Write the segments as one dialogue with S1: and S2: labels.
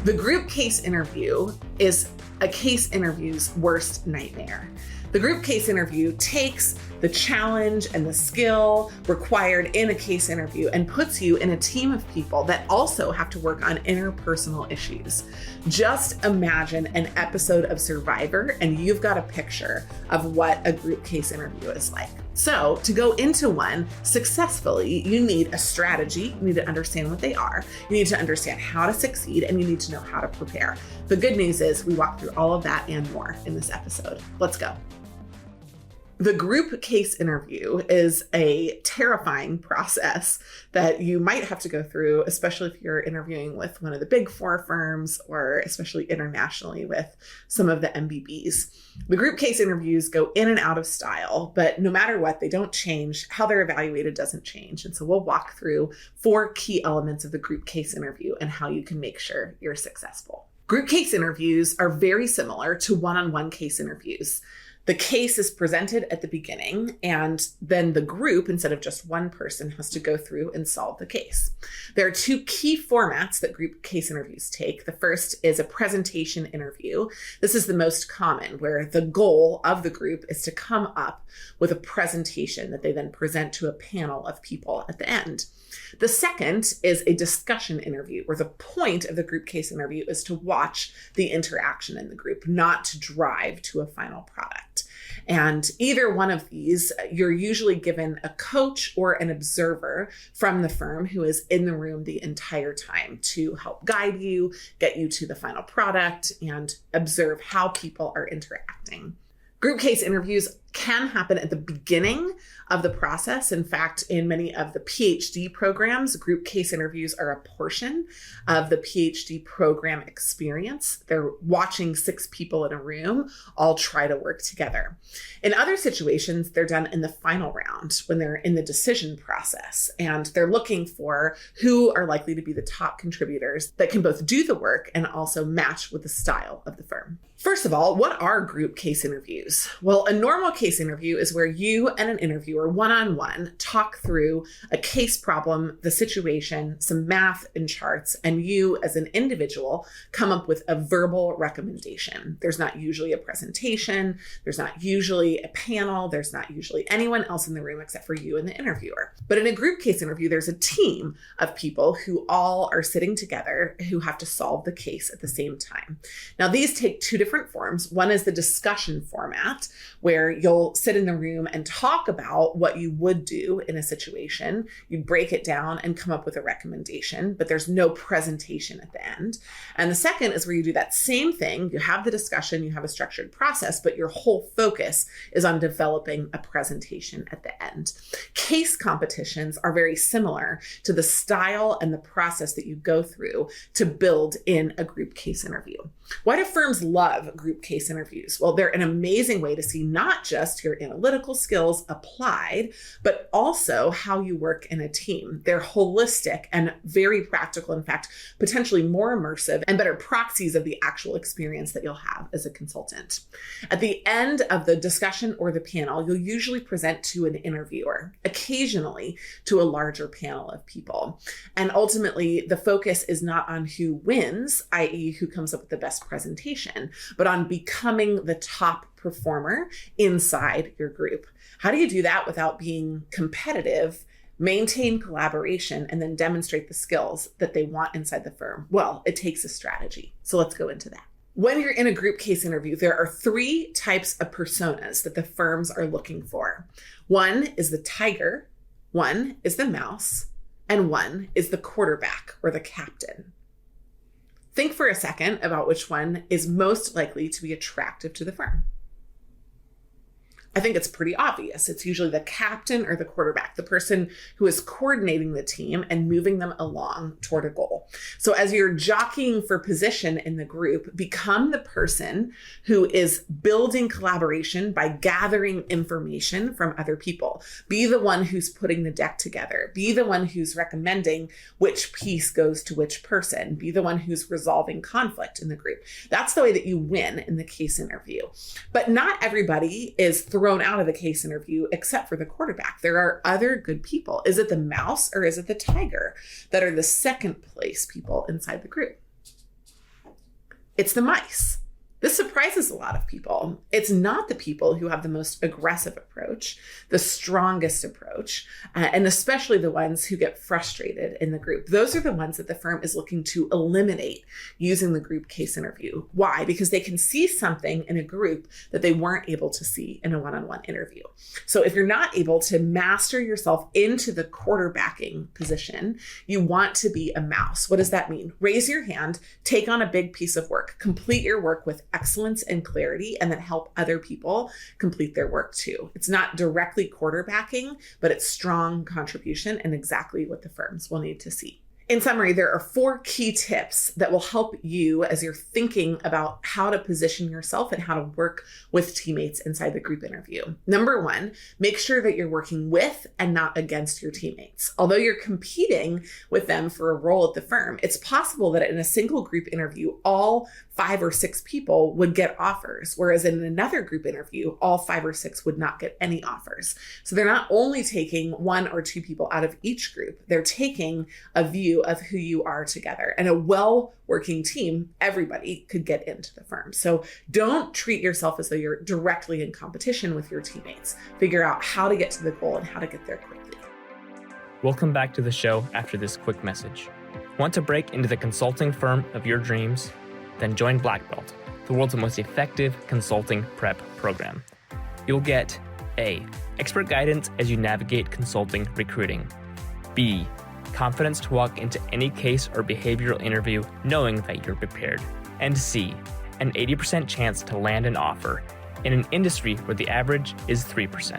S1: The group case interview is a case interview's worst nightmare. The group case interview takes the challenge and the skill required in a case interview and puts you in a team of people that also have to work on interpersonal issues. Just imagine an episode of Survivor and you've got a picture of what a group case interview is like. So to go into one successfully, you need a strategy, you need to understand what they are, you need to understand how to succeed, and you need to know how to prepare. The good news is we walk through all of that and more in this episode. Let's go. The group case interview is a terrifying process that you might have to go through, especially if you're interviewing with one of the big four firms or especially internationally with some of the MBBs. The group case interviews go in and out of style, but no matter what, they don't change. How they're evaluated doesn't change. And so we'll walk through 4 key elements of the group case interview and how you can make sure you're successful. Group case interviews are very similar to one-on-one case interviews. The case is presented at the beginning, and then the group, instead of just one person, has to go through and solve the case. There are 2 key formats that group case interviews take. The first is a presentation interview. This is the most common, where the goal of the group is to come up with a presentation that they then present to a panel of people at the end. The second is a discussion interview, where the point of the group case interview is to watch the interaction in the group, not to drive to a final product. And either one of these, you're usually given a coach or an observer from the firm who is in the room the entire time to help guide you, get you to the final product, and observe how people are interacting. Group case interviews can happen at the beginning of the process. In fact, in many of the PhD programs, group case interviews are a portion of the PhD program experience. They're watching 6 people in a room all try to work together. In other situations, they're done in the final round when they're in the decision process, and they're looking for who are likely to be the top contributors that can both do the work and also match with the style of the firm. First of all, what are group case interviews? Well, a normal case interview is where you and an interviewer one-on-one talk through a case problem, the situation, some math and charts, and you as an individual come up with a verbal recommendation. There's not usually a presentation, there's not usually a panel, there's not usually anyone else in the room except for you and the interviewer. But in a group case interview, there's a team of people who all are sitting together who have to solve the case at the same time. Now, these take 2 different forms. One is the discussion format, where you'll sit in the room and talk about what you would do in a situation. You break it down and come up with a recommendation, but there's no presentation at the end. And the second is where you do that same thing. You have the discussion, you have a structured process, but your whole focus is on developing a presentation at the end. Case competitions are very similar to the style and the process that you go through to build in a group case interview. Why do firms love group case interviews? Well, they're an amazing way to see not just your analytical skills applied, but also how you work in a team. They're holistic and very practical, in fact, potentially more immersive and better proxies of the actual experience that you'll have as a consultant. At the end of the discussion or the panel, you'll usually present to an interviewer, occasionally to a larger panel of people. And ultimately, the focus is not on who wins, i.e. who comes up with the best presentation, but on becoming the top performer inside your group. How do you do that without being competitive, maintain collaboration, and then demonstrate the skills that they want inside the firm? Well, it takes a strategy. So let's go into that. When you're in a group case interview, there are 3 types of personas that the firms are looking for. One is the tiger, one is the mouse, and one is the quarterback or the captain. Think for a second about which one is most likely to be attractive to the firm. I think it's pretty obvious. It's usually the captain or the quarterback, the person who is coordinating the team and moving them along toward a goal. So as you're jockeying for position in the group, become the person who is building collaboration by gathering information from other people. Be the one who's putting the deck together. Be the one who's recommending which piece goes to which person. Be the one who's resolving conflict in the group. That's the way that you win in the case interview. But not everybody is thrown out of the case interview except for the quarterback. There are other good people. Is it the mouse or is it the tiger that are the second place people inside the group? It's the mice. This surprises a lot of people. It's not the people who have the most aggressive approach, the strongest approach, and especially the ones who get frustrated in the group. Those are the ones that the firm is looking to eliminate using the group case interview. Why? Because they can see something in a group that they weren't able to see in a one-on-one interview. So if you're not able to master yourself into the quarterbacking position, you want to be a mouse. What does that mean? Raise your hand, take on a big piece of work, complete your work with excellence and clarity, and then help other people complete their work too. It's not directly quarterbacking, but it's strong contribution and exactly what the firms will need to see. In summary, there are 4 key tips that will help you as you're thinking about how to position yourself and how to work with teammates inside the group interview. Number 1, make sure that you're working with and not against your teammates. Although you're competing with them for a role at the firm, it's possible that in a single group interview, all 5 or 6 people would get offers, whereas in another group interview, all 5 or 6 would not get any offers. So they're not only taking 1 or 2 people out of each group, they're taking a view of who you are together. And a well-working team, everybody could get into the firm. So don't treat yourself as though you're directly in competition with your teammates. Figure out how to get to the goal and how to get there quickly.
S2: Welcome back to the show after this quick message. Want to break into the consulting firm of your dreams? Then join Black Belt, the world's most effective consulting prep program. You'll get A, expert guidance as you navigate consulting recruiting. B, confidence to walk into any case or behavioral interview knowing that you're prepared. And C, an 80% chance to land an offer in an industry where the average is 3%.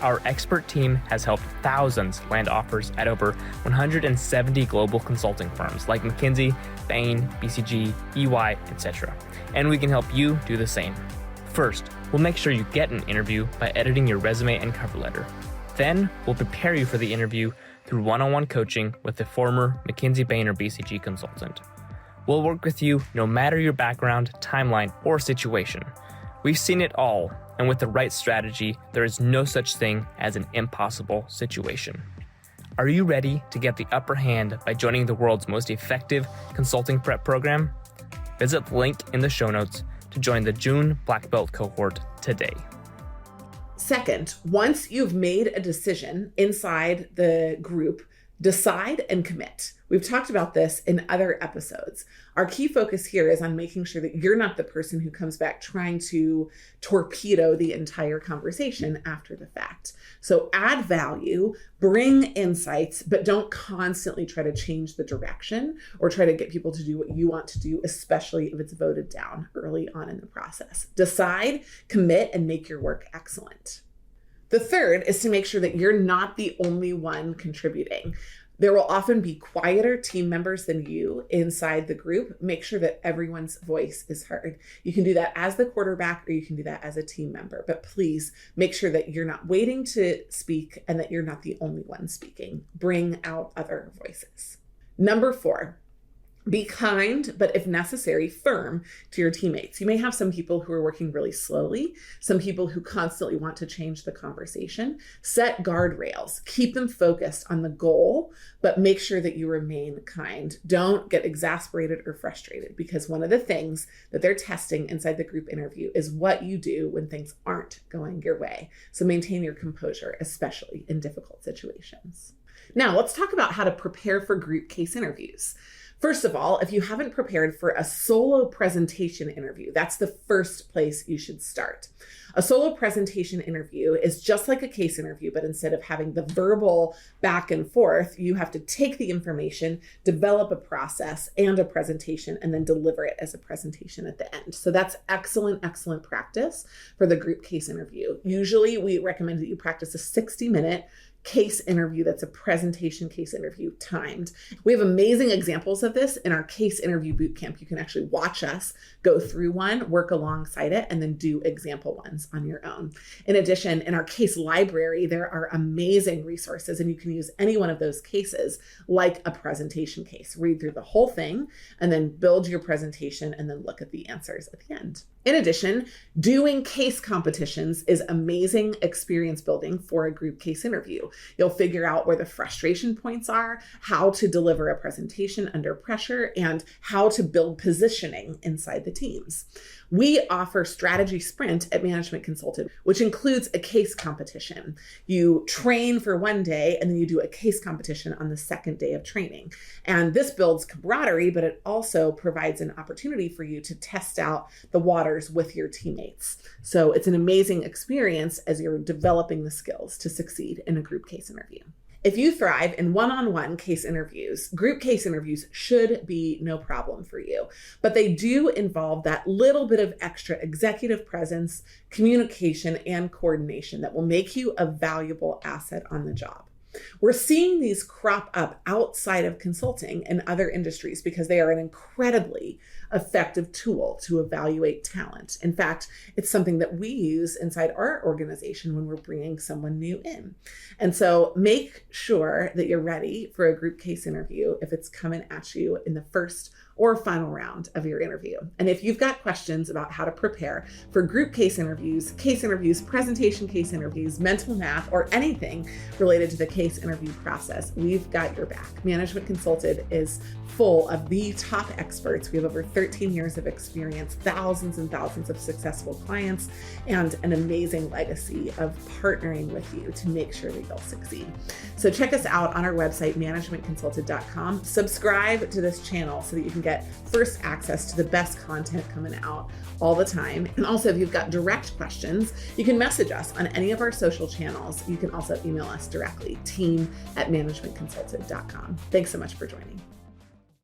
S2: Our expert team has helped thousands land offers at over 170 global consulting firms like McKinsey, Bain, BCG, EY, etc. And we can help you do the same. First, we'll make sure you get an interview by editing your resume and cover letter. Then, we'll prepare you for the interview through one-on-one coaching with a former McKinsey, Bain, or BCG consultant. We'll work with you no matter your background, timeline, or situation. We've seen it all, and with the right strategy, there is no such thing as an impossible situation. Are you ready to get the upper hand by joining the world's most effective consulting prep program? Visit the link in the show notes to join the June Black Belt cohort today.
S1: Second, once you've made a decision inside the group, decide and commit. We've talked about this in other episodes. Our key focus here is on making sure that you're not the person who comes back trying to torpedo the entire conversation after the fact. So add value, bring insights, but don't constantly try to change the direction or try to get people to do what you want to do, especially if it's voted down early on in the process. Decide, commit, and make your work excellent. The third is to make sure that you're not the only one contributing. There will often be quieter team members than you inside the group. Make sure that everyone's voice is heard. You can do that as the quarterback or you can do that as a team member, but please make sure that you're not waiting to speak and that you're not the only one speaking. Bring out other voices. Number 4, be kind, but if necessary, firm to your teammates. You may have some people who are working really slowly, some people who constantly want to change the conversation. Set guardrails, keep them focused on the goal, but make sure that you remain kind. Don't get exasperated or frustrated, because one of the things that they're testing inside the group interview is what you do when things aren't going your way. So maintain your composure, especially in difficult situations. Now, let's talk about how to prepare for group case interviews. First of all, if you haven't prepared for a solo presentation interview, that's the first place you should start. A solo presentation interview is just like a case interview, but instead of having the verbal back and forth, you have to take the information, develop a process and a presentation, and then deliver it as a presentation at the end. So that's excellent practice for the group case interview. Usually we recommend that you practice a 60-minute case interview that's a presentation case interview timed. We have amazing examples of this in our case interview bootcamp. You can actually watch us go through one, work alongside it, and then do example ones on your own. In addition, in our case library, there are amazing resources, and you can use any one of those cases like a presentation case. Read through the whole thing and then build your presentation and then look at the answers at the end. In addition, doing case competitions is amazing experience building for a group case interview. You'll figure out where the frustration points are, how to deliver a presentation under pressure, and how to build positioning inside the teams. We offer Strategy Sprint at Management Consulted, which includes a case competition. You train for one day and then you do a case competition on the second day of training. And this builds camaraderie, but it also provides an opportunity for you to test out the waters with your teammates. So it's an amazing experience as you're developing the skills to succeed in a group case interview. If you thrive in one-on-one case interviews, group case interviews should be no problem for you, but they do involve that little bit of extra executive presence, communication, and coordination that will make you a valuable asset on the job. We're seeing these crop up outside of consulting and other industries because they are an incredibly effective tool to evaluate talent. In fact, it's something that we use inside our organization when we're bringing someone new in. And so make sure that you're ready for a group case interview if it's coming at you in the first or final round of your interview. And if you've got questions about how to prepare for group case interviews, presentation case interviews, mental math, or anything related to the case interview process, we've got your back. Management Consulted is full of the top experts. We have over 13 years of experience, thousands and thousands of successful clients, and an amazing legacy of partnering with you to make sure that you'll succeed. So check us out on our website, managementconsulted.com. Subscribe to this channel so that you can get first access to the best content coming out all the time. And also, if you've got direct questions, you can message us on any of our social channels. You can also email us directly, team@managementconsulted.com. Thanks so much for joining.